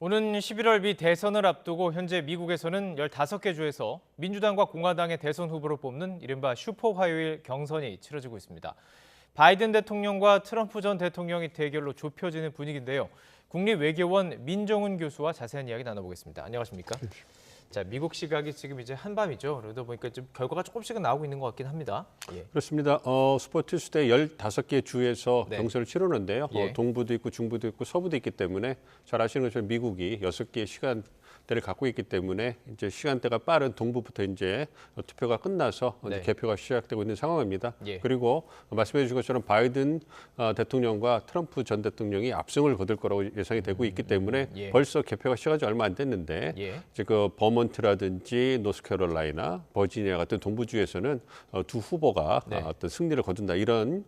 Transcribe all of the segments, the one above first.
오는 11월 미 대선을 앞두고 현재 미국에서는 15개 주에서 민주당과 공화당의 대선 후보를 뽑는 이른바 슈퍼 화요일 경선이 치러지고 있습니다. 바이든 대통령과 트럼프 전 대통령의 대결로 좁혀지는 분위기인데요. 국립외교원 민정훈 교수와 자세한 이야기 나눠보겠습니다. 안녕하십니까? 자, 미국 시각이 지금 이제 한밤이죠. 그러다 보니까 좀 결과가 조금씩은 나오고 있는 것 같긴 합니다. 예. 그렇습니다. 스포츠투데이 15개 주에서 네. 경선을 치르는데요. 예. 동부도 있고 중부도 있고 서부도 있기 때문에 잘 아시는 것처럼 미국이 6개의 시간대를 갖고 있기 때문에 이제 시간대가 빠른 동부부터 이제 투표가 끝나서 네. 이제 개표가 시작되고 있는 상황입니다. 예. 그리고 말씀해 주신 것처럼 바이든 대통령과 트럼프 전 대통령이 압승을 거둘 거라고 예상이 되고 있기 때문에 예. 벌써 개표가 시작한 얼마 안 됐는데 예. 이제 그 버몬트라든지 노스캐롤라이나 버지니아 같은 동부주에서는 두 후보가 네. 어떤 승리를 거둔다 이런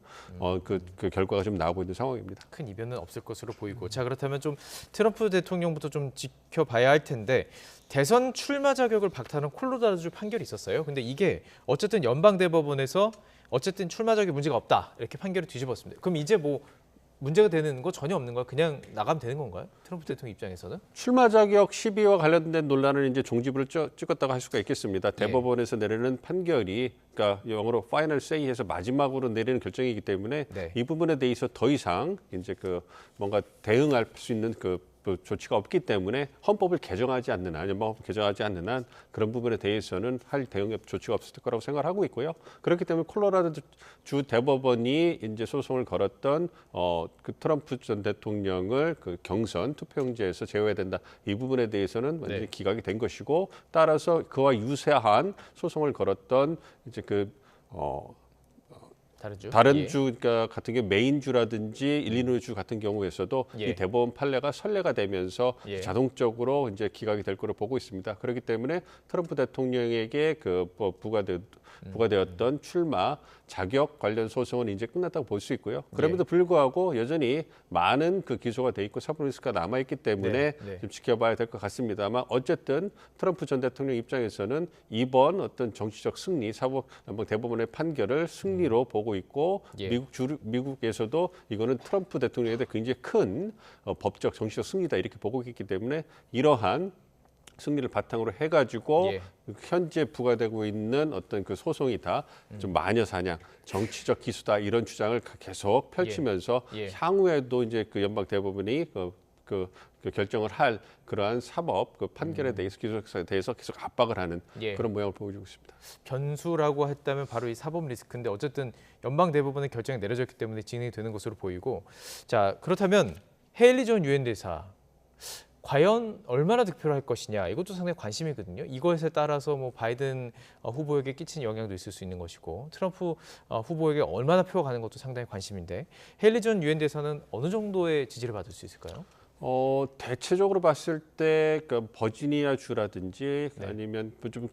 그 결과가 좀 나오고 있는 상황입니다. 큰 이변은 없을 것으로 보이고, 자, 그렇다면 좀 트럼프 대통령부터 좀 지켜봐야 할 텐데, 대선 출마 자격을 박탈한 콜로라도주 판결이 있었어요. 근데 이게 어쨌든 연방대법원에서 어쨌든 출마 자격에 문제가 없다 이렇게 판결을 뒤집었습니다. 그럼 이제 뭐 문제가 되는 거 전혀 없는 거야? 그냥 나가면 되는 건가요? 트럼프 대통령 입장에서는? 출마 자격 시비와 관련된 논란은 이제 종지부를 찍었다고 할 수가 있겠습니다. 대법원에서 내리는 판결이 그러니까 영어로 파이널 세이해서 마지막으로 내리는 결정이기 때문에 네. 이 부분에 대해서 더 이상 이제 그 뭔가 대응할 수 있는 그 조치가 없기 때문에 헌법을 개정하지 않는 한, 연방법을 개정하지 않는 한 그런 부분에 대해서는 할 대응 조치가 없을 거라고 생각을 하고 있고요. 그렇기 때문에 콜로라도 주 대법원이 이제 소송을 걸었던 그 트럼프 전 대통령을 그 경선 투표용지에서 제외해야 된다. 이 부분에 대해서는 완전히 네. 기각이 된 것이고, 따라서 그와 유사한 소송을 걸었던 이제 다른 예. 주 같은 게 메인주라든지 일리노이주 같은 경우에서도 예. 이 대법원 판례가 선례가 되면서 예. 자동적으로 이제 기각이 될 거로 보고 있습니다. 그렇기 때문에 트럼프 대통령에게 부과되었던 출마 자격 관련 소송은 이제 끝났다고 볼 수 있고요. 그럼에도 불구하고 여전히 많은 그 기소가 돼 있고 사법 리스크가 남아 있기 때문에 네. 좀 지켜봐야 될 것 같습니다만, 어쨌든 트럼프 전 대통령 입장에서는 이번 어떤 정치적 승리, 대법원의 판결을 승리로 보고 있고, 예. 미국에서도 이거는 트럼프 대통령에 대해 굉장히 큰 법적 정치적 승리다 이렇게 보고 있기 때문에 이러한 승리를 바탕으로 해가지고 예. 현재 부과되고 있는 어떤 그 소송이다, 좀 마녀 사냥, 정치적 기수다 이런 주장을 계속 펼치면서 예. 향후에도 이제 그 연방 대법원이 그 결정을 할 그러한 사법 그 판결에 대해서 기소에 대해서 계속 압박을 하는 예. 그런 모양을 보여주고 있습니다. 변수라고 했다면 바로 이 사법 리스크인데, 어쨌든 연방 대법원의 결정이 내려졌기 때문에 진행이 되는 것으로 보이고, 자, 그렇다면 헤일리 전 유엔 대사 과연 얼마나 득표를 할 것이냐, 이것도 상당히 관심이거든요. 이것에 따라서 뭐 바이든 후보에게 끼친 영향도 있을 수 있는 것이고, 트럼프 후보에게 얼마나 표가 가는 것도 상당히 관심인데, 헤일리 전 유엔 대사는 어느 정도의 지지를 받을 수 있을까요? 대체적으로 봤을 때 그 버지니아 주라든지 네. 아니면 좀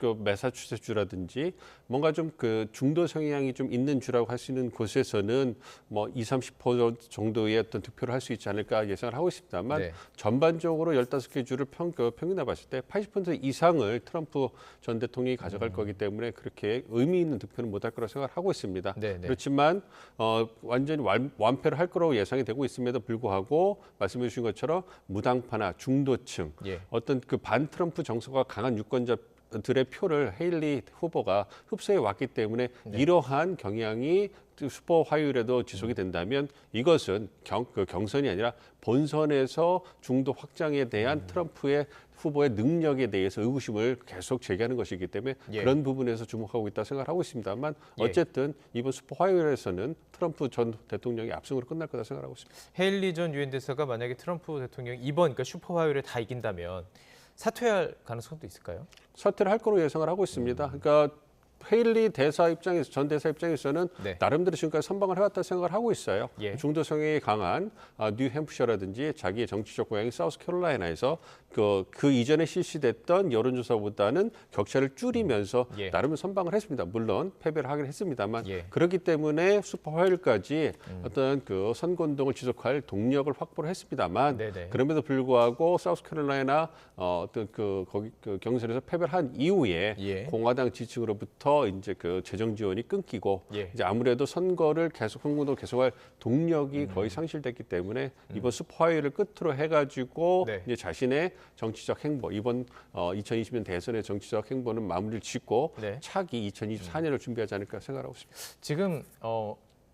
그 매사추세츠 주라든지 뭔가 좀 그 중도 성향이 좀 있는 주라고 할 수 있는 곳에서는 뭐 20-30% 정도의 어떤 득표를 할 수 있지 않을까 예상을 하고 있습니다만, 네. 전반적으로 15개 주를 평균해 봤을 때 80% 이상을 트럼프 전 대통령이 가져갈 거기 때문에 그렇게 의미 있는 득표는 못할 거라고 생각을 하고 있습니다. 네, 네. 그렇지만 완전히 완패를 할 거라고 예상이 되고 있음에도 불구하고 말씀해 주신 것처럼 무당파나 중도층, 예. 어떤 그 반 트럼프 정서가 강한 유권자들의 표를 헤일리 후보가 흡수해 왔기 때문에 이러한 경향이 슈퍼 화요일에도 지속이 된다면 이것은 경선이 아니라 본선에서 중도 확장에 대한 트럼프의 후보의 능력에 대해서 의구심을 계속 제기하는 것이기 때문에 예. 그런 부분에서 주목하고 있다 생각하고 있습니다만, 예. 어쨌든 이번 슈퍼 화요일에서는 트럼프 전 대통령이 압승으로 끝날 거다 생각하고 있습니다. 헤일리 전 유엔 대사가 만약에 트럼프 대통령이 이번 그러니까 슈퍼 화요일에 다 이긴다면 사퇴할 가능성도 있을까요? 사퇴를 할 거로 예상을 하고 있습니다. 그러니까 헤일리 전 대사 입장에서는 네. 나름대로 지금까지 선방을 해왔다 생각을 하고 있어요. 예. 중도 성향이 강한 뉴햄프셔라든지 자기의 정치적 고향인 사우스캐롤라이나에서 그 이전에 실시됐던 여론조사보다는 격차를 줄이면서 예. 나름 선방을 했습니다. 물론 패배를 하긴 했습니다만, 예. 그렇기 때문에 슈퍼 화요일까지 어떤 그 선거운동을 지속할 동력을 확보를 했습니다만, 네네. 그럼에도 불구하고 사우스캐롤라이나 어떤 거기 경선에서 패배를 한 이후에 예. 공화당 지지층으로부터 후부터 이제 그 재정 지원이 끊기고 예. 이제 아무래도 선거를 계속할 동력이 거의 상실됐기 때문에 이번 슈퍼하이를 끝으로 해가지고 네. 이제 자신의 정치적 행보 이번 2020년 대선의 정치적 행보는 마무리를 짓고 네. 차기 2024년을 준비하지 않을까 생각하고 있습니다. 지금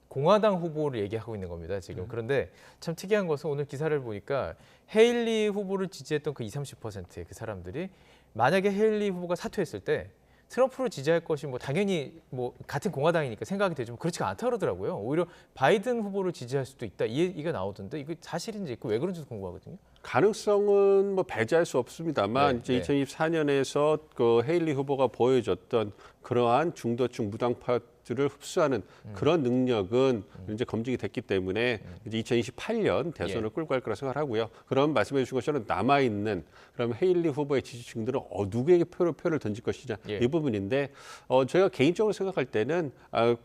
공화당 후보를 얘기하고 있는 겁니다. 지금 그런데 참 특이한 것은 오늘 기사를 보니까 헤일리 후보를 지지했던 그 20-30%의 그 사람들이 만약에 헤일리 후보가 사퇴했을 때 트럼프를 지지할 것이 뭐 당연히 뭐 같은 공화당이니까 생각이 되지만 그렇지가 않다 그러더라고요. 오히려 바이든 후보를 지지할 수도 있다. 이 얘기가 나오던데 이거 사실인지 왜 그런지도 궁금하거든요. 가능성은 뭐 배제할 수 없습니다만 네, 이제 2024년에서 그 헤일리 후보가 보여줬던 그러한 중도층 무당파들을 흡수하는 그런 능력은 이제 검증이 됐기 때문에 이제 2028년 대선을 끌고 갈 거라 생각하고요. 그럼 말씀해 주신 것처럼 남아 있는 그럼 헤일리 후보의 지지층들은 누구에게 표를 던질 것이냐 예. 이 부분인데 제가 개인적으로 생각할 때는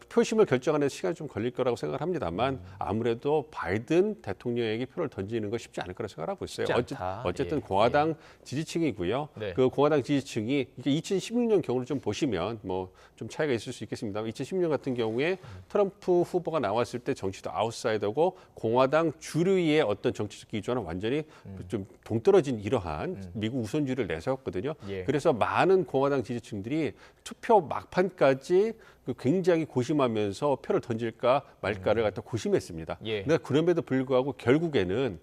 표심을 결정하는 시간이 좀 걸릴 거라고 생각을 합니다만 아무래도 바이든 대통령에게 표를 던지는 거 쉽지 않을 거라 생각하고 있어요. 쉽지 않다. 어쨌든 예. 공화당 지지층이고요. 네. 그 공화당 지지층이 이제 2016년 경우를 좀 보시면 뭐 좀 차이가 있을 수 있겠습니다만 2016년 같은 경우에 트럼프 후보가 나왔을 때 정치도 아웃사이더고 공화당 주류의 어떤 정치적 기조는 완전히 좀 동떨어진 이러한 미국 우선주의를 내세웠거든요. 예. 그래서 많은 공화당 지지층들이 투표 막판까지 굉장히 고심하면서 표를 던질까 말까를 갖다 고심했습니다. 예. 근데 그럼에도 불구하고 결국에는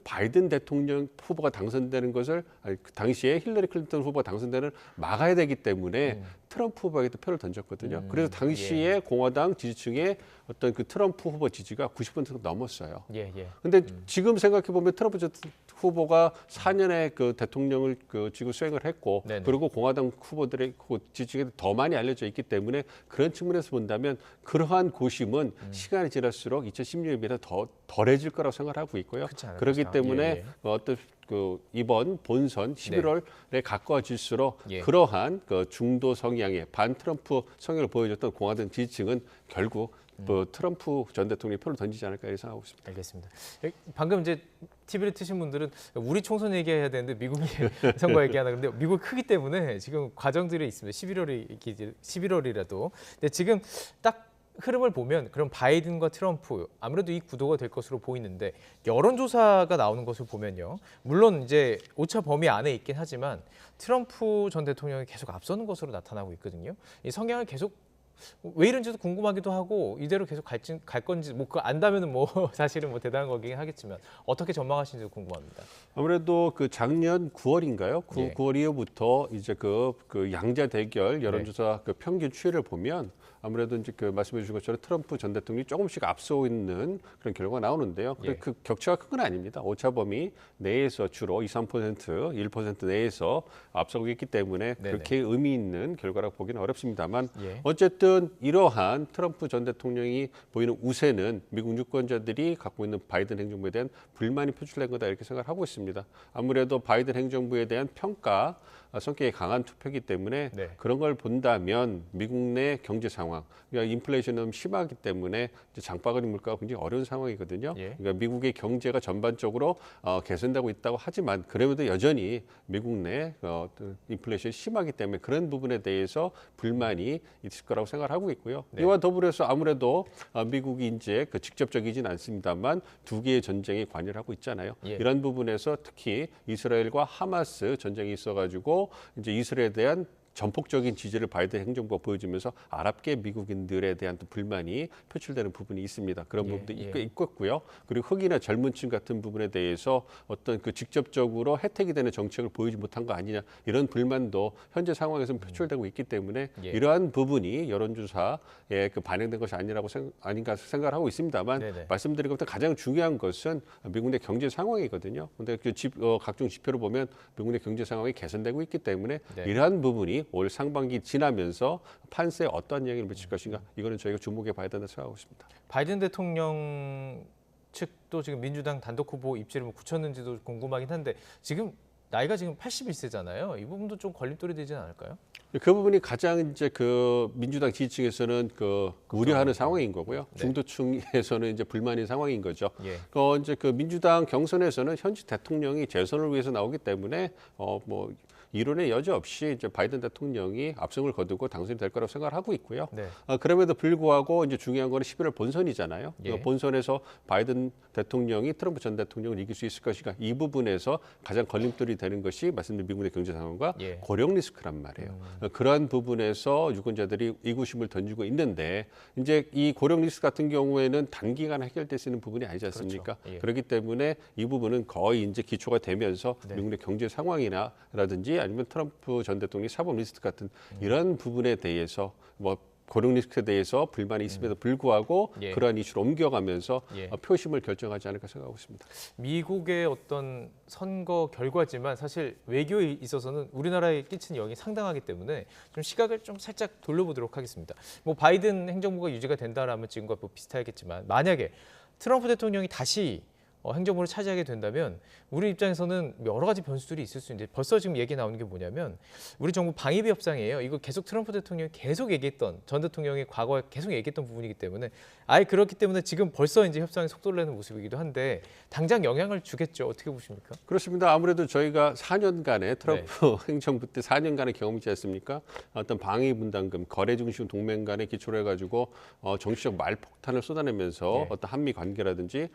바이든 대통령 후보가 당선되는 것을 그 당시에 힐러리 클린턴 후보가 당선되는 막아야 되기 때문에 트럼프 후보에게 또 표를 던졌거든요. 그래서 당시에 공화당 지지층의 어떤 그 트럼프 후보 지지가 90%가 넘었어요. 예, 예. 근데 지금 생각해 보면 트럼프 후보가 4년의 그 대통령을 지금 수행을 했고 네네. 그리고 공화당 후보들의 지지층이 더 많이 알려져 있기 때문에 그런 측면에서 본다면 그러한 고심은 시간이 지날수록 2016년에 비해 더 덜해질 거라고 생각하고 있고요. 그렇지 않을까 그렇기 생각- 때문에 예, 예. 어떤 이번 본선 11월에 가까워질수록 예. 그러한 중도 성향의 반 트럼프 성향을 보여줬던 공화당 지지층은 결국 트럼프 전 대통령이 표를 던지지 않을까 예상하고 있습니다. 알겠습니다. 방금 이제 TV를 트신 분들은 우리 총선 얘기해야 되는데 미국의 선거 얘기하나 근데 미국이 크기 때문에 지금 과정들이 있습니다. 11월이라도. 근데 지금 딱 흐름을 보면 그럼 바이든과 트럼프 아무래도 이 구도가 될 것으로 보이는데 여론조사가 나오는 것을 보면요. 물론 이제 오차 범위 안에 있긴 하지만 트럼프 전 대통령이 계속 앞서는 것으로 나타나고 있거든요. 이 성향을 계속 왜 이런지도 궁금하기도 하고 이대로 계속 갈 건지 뭐 그거 안다면은 뭐 사실은 뭐 대단한 거긴 하겠지만 어떻게 전망하시는지 궁금합니다. 아무래도 그 작년 9월인가요? 예. 9월 이후부터 이제 그 양자 대결 여론조사 그 평균 추이를 보면 아무래도 이제 그 말씀해 주신 것처럼 트럼프 전 대통령이 조금씩 앞서고 있는 그런 결과가 나오는데요. 예. 그 격차가 큰 건 아닙니다. 오차 범위 내에서 주로 2, 3%, 1% 내에서 앞서고 있기 때문에 네네. 그렇게 의미 있는 결과라고 보기는 어렵습니다만 예. 어쨌든 이러한 트럼프 전 대통령이 보이는 우세는 미국 유권자들이 갖고 있는 바이든 행정부에 대한 불만이 표출된 거다 이렇게 생각하고 있습니다. 아무래도 바이든 행정부에 대한 평가 성격이 강한 투표이기 때문에 네. 그런 걸 본다면 미국 내 경제 상황, 그러니까 인플레이션이 너무 심하기 때문에 이제 장바구니 물가가 굉장히 어려운 상황이거든요. 예. 그러니까 미국의 경제가 전반적으로 개선되고 있다고 하지만 그럼에도 여전히 미국 내 인플레이션이 심하기 때문에 그런 부분에 대해서 불만이 있을 거라고 생각을 하고 있고요. 네. 이와 더불어서 아무래도 미국이 이제 직접적이진 않습니다만 두 개의 전쟁에 관여를 하고 있잖아요. 예. 이런 부분에서 특히 이스라엘과 하마스 전쟁이 있어가지고 이제 이스라엘에 대한 전폭적인 지지를 바이든 행정부가 보여주면서 아랍계 미국인들에 대한 또 불만이 표출되는 부분이 있습니다. 그런 예, 부분도 예. 있고요. 그리고 흑인이나 젊은층 같은 부분에 대해서 어떤 그 직접적으로 혜택이 되는 정책을 보이지 못한 거 아니냐 이런 불만도 현재 상황에서는 표출되고 있기 때문에 예. 이러한 부분이 여론조사에 반영된 것이 아닌가 생각을 하고 있습니다만 네네. 말씀드린 것보다 가장 중요한 것은 미국 내 경제 상황이거든요. 그런데 각종 지표를 보면 미국 내 경제 상황이 개선되고 있기 때문에 네. 이러한 부분이 올 상반기 지나면서 판세에 어떤 영향을 미칠 것인가 이거는 저희가 주목해 봐야 된다고 생각하고 있습니다. 바이든 대통령 측도 지금 민주당 단독 후보 입지를 뭐 굳혔는지도 궁금하긴 한데 지금 나이가 지금 81세잖아요. 이 부분도 좀 걸림돌이 되지 않을까요? 그 부분이 가장 이제 그 민주당 지지층에서는 우려하는 상황인 거고요. 네. 중도층에서는 이제 불만인 상황인 거죠. 예. 이제 그 민주당 경선에서는 현직 대통령이 재선을 위해서 나오기 때문에 뭐 이론의 여지 없이 이제 바이든 대통령이 압승을 거두고 당선이 될 거라고 생각을 하고 있고요. 네. 그럼에도 불구하고 이제 중요한 거는 11월 본선이잖아요. 예. 본선에서 바이든 대통령이 트럼프 전 대통령을 이길 수 있을 것인가 이 부분에서 가장 걸림돌이 되는 것이 말씀드린 미국의 경제 상황과 예. 고령 리스크란 말이에요. 그러한 부분에서 유권자들이 의구심을 던지고 있는데 이제 이 고령 리스크 같은 경우에는 단기간 해결될 수 있는 부분이 아니지 않습니까? 그렇죠. 예. 그렇기 때문에 이 부분은 거의 이제 기초가 되면서 네. 미국의 경제 상황이나라든지 아니면 트럼프 전 대통령의 사법 리스크 같은 이런 부분에 대해서 뭐 고령 리스크에 대해서 불만이 있음에도 불구하고 예. 그러한 이슈로 옮겨가면서 예. 표심을 결정하지 않을까 생각하고 있습니다. 미국의 어떤 선거 결과지만 사실 외교에 있어서는 우리나라에 끼친 영향이 상당하기 때문에 좀 시각을 좀 살짝 돌려보도록 하겠습니다. 뭐 바이든 행정부가 유지가 된다라면 지금과 뭐 비슷하겠지만 만약에 트럼프 대통령이 다시 행정부를 차지하게 된다면 우리 입장에서는 여러 가지 변수들이 있을 수 있는데 벌써 지금 얘기 나오는 게 뭐냐면 우리 정부 방위비 협상이에요. 이거 계속 트럼프 대통령이 계속 얘기했던 전 대통령이 과거에 계속 얘기했던 부분이기 때문에 아예 그렇기 때문에 지금 벌써 이제 협상에 속도를 내는 모습이기도 한데 당장 영향을 주겠죠. 어떻게 보십니까? 그렇습니다. 아무래도 저희가 4년간의 트럼프 행정부 때 4년간의 경험이 있지 않습니까? 어떤 방위 분담금, 거래 중심 동맹 간에 기초로 해가지고 정치적 말폭탄을 쏟아내면서 어떤 한미 관계라든지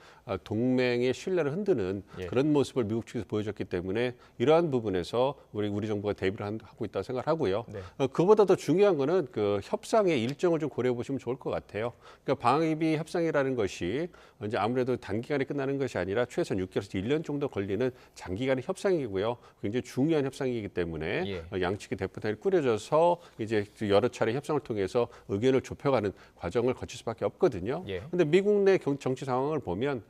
동맹의 신뢰를 흔드는 그런 모습을 미국 측에서 보여줬기 때문에 이러한 부분에서 우리 정부가 대비를 하고 있다고 생각하고요. 그보다 더 중요한 거는 그 협상의 일정을 좀 고려해 보시면 좋을 것 같아요. 그러니까 방위비 협상이라는 것이 이제 아무래도 단기간에 끝나는 것이 아니라 최소한 6개월에서 1년 정도 걸리는 장기간의 협상이고요. 굉장히 중요한 협상이기 때문에 양측의 대표단이 꾸려져서 이제 여러 차례 협상을 통해서 의견을 좁혀가는 과정을 거칠 수밖에 없거든요. 그런데 미국 내 정치 상황을 보면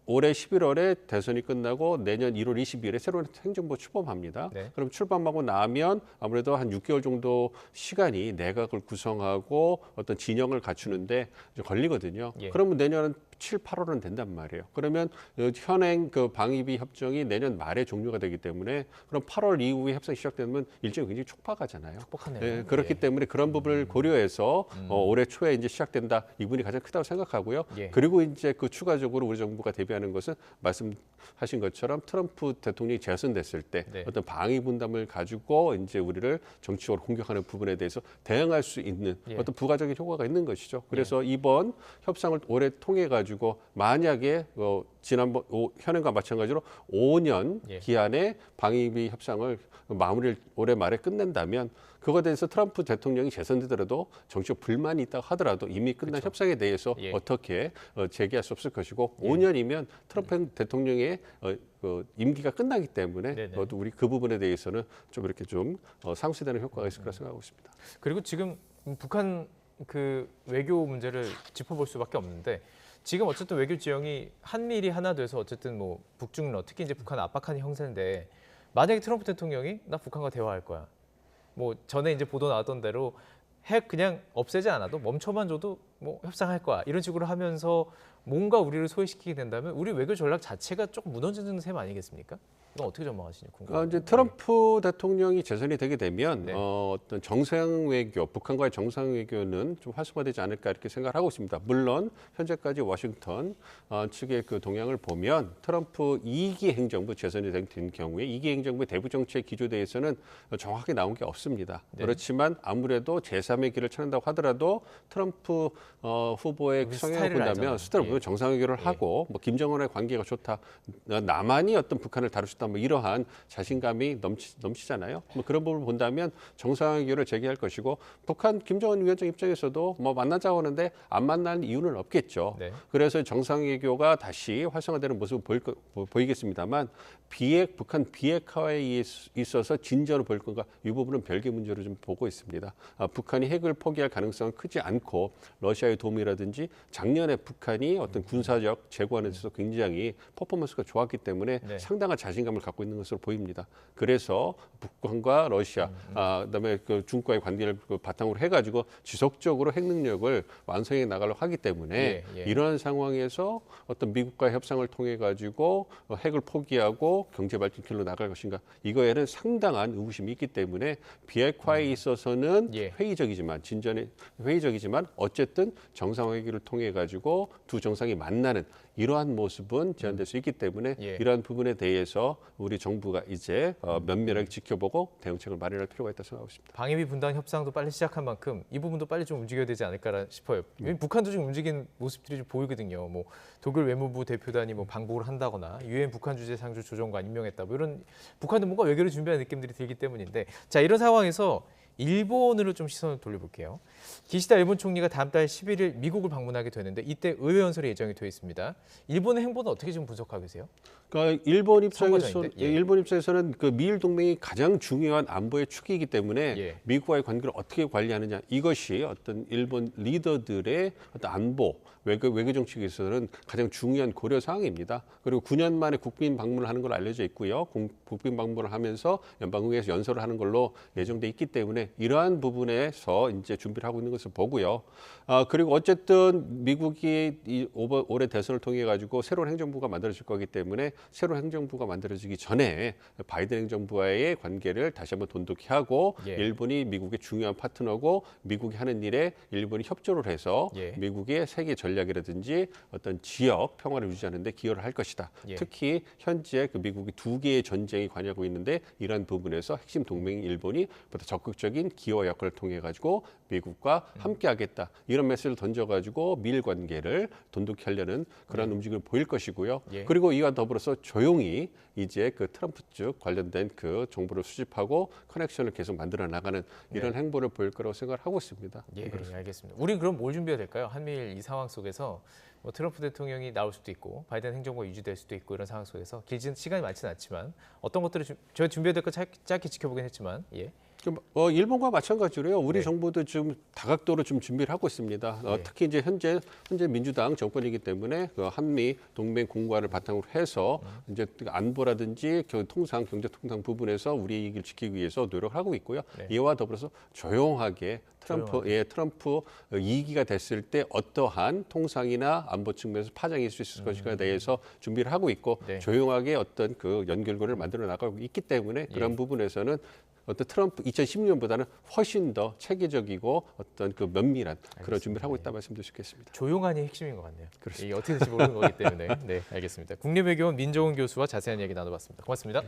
올해 11월에 대선이 끝나고 내년 1월 22일에 새로운 행정부 출범합니다. 그럼 출범하고 나면 아무래도 한 6개월 정도 시간이 내각을 구성하고 어떤 진영을 갖추는데 걸리거든요. 그러면 내년은 7, 8월은 된단 말이에요. 그러면 현행 그 방위비 협정이 내년 말에 종료가 되기 때문에 그럼 8월 이후에 협상이 시작되면 일정이 굉장히 촉박하잖아요. 촉박하네요. 그렇기 때문에 그런 부분을 고려해서 올해 초에 이제 시작된다. 이 부분이 가장 크다고 생각하고요. 그리고 이제 그 추가적으로 우리 정부가 대비하는 것은 말씀하신 것처럼 트럼프 대통령이 재선됐을 때 어떤 방위 분담을 가지고 이제 우리를 정치적으로 공격하는 부분에 대해서 대응할 수 있는 어떤 부가적인 효과가 있는 것이죠. 그래서 이번 협상을 올해 통해 가지고 만약에 지난번 현행과 마찬가지로 5년 기한의 방위비 협상을 마무리를 올해 말에 끝낸다면 그거에 대해서 트럼프 대통령이 재선되더라도 정치적 불만이 있다고 하더라도 이미 끝난 협상에 대해서 어떻게 제기할 수 없을 것이고 5년이면 트럼프 대통령의 임기가 끝나기 때문에 우리 그 부분에 대해서는 좀 이렇게 좀 상쇄되는 효과가 있을 거라 생각하고 있습니다. 그리고 지금 북한 그 외교 문제를 짚어볼 수밖에 없는데 지금 어쨌든 외교 지형이 한미일이 하나 돼서 어쨌든 뭐 북중러 특히 이제 북한을 압박하는 형세인데 만약에 트럼프 대통령이 나 북한과 대화할 거야. 뭐 전에 이제 보도 나왔던 대로 핵 그냥 없애지 않아도 멈춰만 줘도 뭐 협상할 거야. 이런 식으로 하면서 뭔가 우리를 소외시키게 된다면 우리 외교 전략 자체가 조금 무너지는 셈 아니겠습니까? 이건 어떻게 전망하시는지 궁금합니다. 이제 트럼프 대통령이 재선이 되게 되면 어떤 정상 외교, 북한과의 정상 외교는 좀 활성화되지 않을까 이렇게 생각을 하고 있습니다. 물론 현재까지 워싱턴 측의 그 동향을 보면 트럼프 2기 행정부 재선이 된 경우에 2기 행정부의 대북 정책 기조대에서는 정확하게 나온 게 없습니다. 그렇지만 아무래도 제3의 길을 찾는다고 하더라도 트럼프 후보의 성향을 본다면 스타일을 보면 정상 외교를 하고 뭐 김정은의 관계가 좋다, 나만이 어떤 북한을 다룰 수 있다. 뭐 이러한 자신감이 넘치잖아요. 뭐 그런 부분을 본다면 정상회견을 제기할 것이고 북한 김정은 위원장 입장에서도 뭐 만나자고 하는데 안 만날 이유는 없겠죠. 그래서 정상회교가 다시 활성화되는 모습을 보이겠습니다만 북한 비핵화에 있어서 진전을 보일 건가 이 부분은 별개 문제로 좀 보고 있습니다. 북한이 핵을 포기할 가능성은 크지 않고 러시아의 도움이라든지 작년에 북한이 어떤 군사적 재고안에 있어서 굉장히 퍼포먼스가 좋았기 때문에 상당한 자신감을 갖고 있는 것으로 보입니다. 그래서 북한과 러시아, 그다음에 그 중국과의 관계를 바탕으로 해가지고 지속적으로 핵 능력을 완성해 나가려고 하기 때문에 이러한 상황에서 어떤 미국과의 협상을 통해 가지고 핵을 포기하고 경제 발전 길로 나갈 것인가 이거에는 상당한 의구심이 있기 때문에 비핵화에 있어서는 회의적이지만 어쨌든 정상회의를 통해 가지고 두 정상 정상이 만나는 이러한 모습은 제한될 수 있기 때문에 예. 이러한 부분에 대해서 우리 정부가 이제 면밀하게 지켜보고 대응책을 마련할 필요가 있다고 생각하고 있습니다. 방위비 분담 협상도 빨리 시작한 만큼 이 부분도 빨리 좀 움직여야 되지 않을까 싶어요. 북한도 좀 움직이는 모습들이 좀 보이거든요. 뭐 독일 외무부 대표단이 뭐 방북을 한다거나 유엔 북한 주재 상주 조정관 임명했다. 뭐 이런 북한도 뭔가 외교를 준비하는 느낌들이 들기 때문인데 자 이런 상황에서 일본으로 좀 시선을 돌려볼게요. 기시다 일본 총리가 다음 달 11일 미국을 방문하게 되는데 이때 의회 연설이 예정이 되어 있습니다. 일본의 행보는 어떻게 좀 분석하고 계세요? 그러니까 일본 선거전인데? 예. 입장에서는 그 미일 동맹이 가장 중요한 안보의 축이기 때문에 예. 미국과의 관계를 어떻게 관리하느냐 이것이 어떤 일본 리더들의 어떤 안보 외교 정책에서는 가장 중요한 고려 사항입니다. 그리고 9년 만에 국빈 방문을 하는 걸로 알려져 있고요. 국빈 방문을 하면서 연방국에서 연설을 하는 걸로 예정돼 있기 때문에 이러한 부분에서 이제 준비를 하고 있는 것을 보고요. 그리고 어쨌든 미국이 올해 대선을 통해 가지고 새로운 행정부가 만들어질 거기 때문에 새로운 행정부가 만들어지기 전에 바이든 행정부와의 관계를 다시 한번 돈독히 하고 예. 일본이 미국의 중요한 파트너고 미국이 하는 일에 일본이 협조를 해서 예. 미국의 세계 전략이라든지 어떤 지역 평화를 유지하는 데 기여를 할 것이다. 예. 특히 현재 그 미국이 두 개의 전쟁이 관여하고 있는데 이러한 부분에서 핵심 동맹인 일본이 보다 적극적인 기여 역할을 통해 가지고 미국과 함께 하겠다. 이런 메시지를 던져 가지고 미일 관계를 돈독히 하려는 그런 움직임을 보일 것이고요. 예. 그리고 이와 더불어서 조용히 이제 그 트럼프 쪽 관련된 그 정보를 수집하고 커넥션을 계속 만들어 나가는 이런 행보를 보일 거라고 생각을 하고 있습니다. 예, 알겠습니다. 우리 그럼 뭘 준비해야 될까요? 한미일 이 상황 속에서 뭐 트럼프 대통령이 나올 수도 있고 바이든 행정부가 유지될 수도 있고 이런 상황 속에서 길진 시간이 많지는 않지만 어떤 것들을 저희 준비해야 될 거 짧게 지켜보긴 했지만 예. 일본과 마찬가지로요. 우리 네. 정부도 좀 다각도로 좀 준비를 하고 있습니다. 네. 특히 이제 현재 민주당 정권이기 때문에 그 한미 동맹 공과를 바탕으로 해서 이제 안보라든지 통상 경제 통상 부분에서 우리 이익을 지키기 위해서 노력하고 있고요. 네. 이와 더불어서 조용하게 트럼프 2기가 됐을 때 어떠한 통상이나 안보 측면에서 파장이 있을 수 있을 것인가에 대해서 준비를 하고 있고 네. 조용하게 어떤 그 연결고리를 만들어 나가고 있기 때문에 그런 부분에서는 어떤 트럼프 2016년보다는 훨씬 더 체계적이고 어떤 그 면밀한 그런 준비를 하고 있다 말씀드릴 수 있겠습니다. 조용한이 핵심인 것 같네요. 그렇습니다. 이게 어떻게 될지 모르는 거기 때문에 네, 알겠습니다. 국립외교원 민정훈 교수와 자세한 이야기 나눠봤습니다. 고맙습니다.